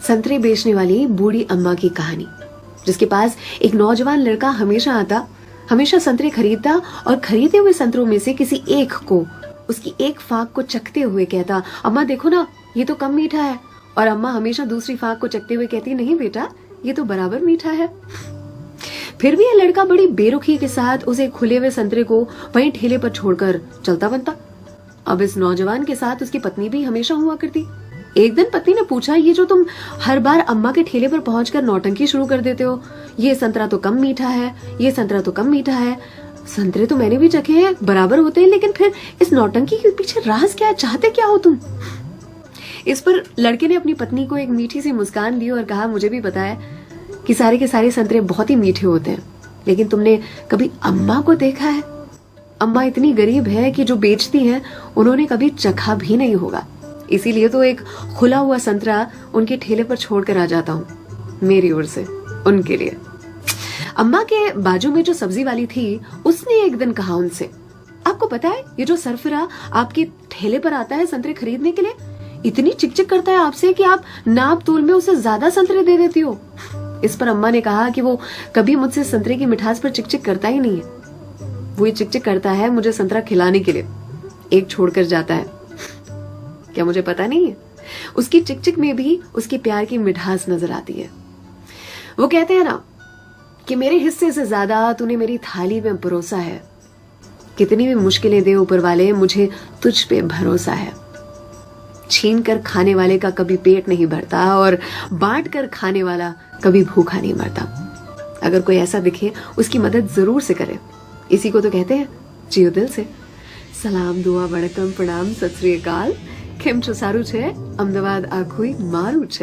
संतरे बेचने वाली बूढ़ी अम्मा की कहानी, जिसके पास एक नौजवान लड़का हमेशा आता, हमेशा संतरे खरीदता और खरीदे हुए संतरों में से किसी एक को, उसकी एक फाक को चखते हुए कहता, अम्मा देखो ना, ये तो कम मीठा है। और अम्मा हमेशा दूसरी फाक को चखते हुए कहती, नहीं बेटा, ये तो बराबर मीठा है। फिर भी यह लड़का बड़ी बेरुखी के साथ उसे खुले हुए संतरे को वहीं ठेले पर छोड़कर चलता बनता। अब इस नौजवान के साथ उसकी पत्नी भी हमेशा हुआ करती। एक दिन पत्नी ने पूछा, ये जो तुम हर बार अम्मा के ठेले पर पहुंचकर नौटंकी शुरू कर देते हो, ये संतरा तो कम मीठा है, ये संतरा तो कम मीठा है। संतरे तो मैंने भी चखे हैं, बराबर होते हैं, लेकिन फिर इस नौटंकी के पीछे राज क्या है, चाहते क्या हो तुम? इस पर लड़के ने अपनी पत्नी को एक मीठी सी मुस्कान दी और कहा, मुझे भी पता है कि सारे के सारे संतरे बहुत ही मीठे होते हैं, लेकिन तुमने कभी अम्मा को देखा है? अम्मा इतनी गरीब है कि जो बेचती हैं उन्होंने कभी चखा भी नहीं होगा, इसीलिए तो एक खुला हुआ संतरा उनके ठेले पर छोड़कर आ जाता हूँ, मेरी ओर से उनके लिए। अम्मा के बाजू में जो सब्जी वाली थी, उसने एक दिन कहा उनसे, आपको पता है ये जो सरफिरा आपके ठेले पर आता है संतरे खरीदने के लिए, इतनी चिकचिक करता है आपसे कि आप नाप तोल में उसे ज्यादा संतरे दे देती हो। इस पर अम्मा ने कहा कि वो कभी मुझसे संतरे की मिठास पर चिकचिक करता ही नहीं है, वो ये चिकचिक करता है मुझे संतरा खिलाने के लिए, एक छोड़कर जाता है। क्या मुझे पता नहीं है? उसकी चिकचिक में भी उसकी प्यार की मिठास नजर आती है। वो कहते हैं ना कि मेरे हिस्से से ज्यादा तूने मेरी थाली में परोसा है, कितनी भी मुश्किलें दे ऊपर वाले, मुझे तुझ पे भरोसा है। छीन कर खाने वाले का कभी पेट नहीं भरता और बांट कर खाने वाला कभी भूखा नहीं मरता। अगर कोई ऐसा दिखे उसकी मदद जरूर से करे, इसी को तो कहते हैं जियो दिल से। सलाम, दुआ, वणकम, प्रणाम, सत श्री अकाल, केम छो, सारू छे? अहमदाबाद आखुई मारू छे।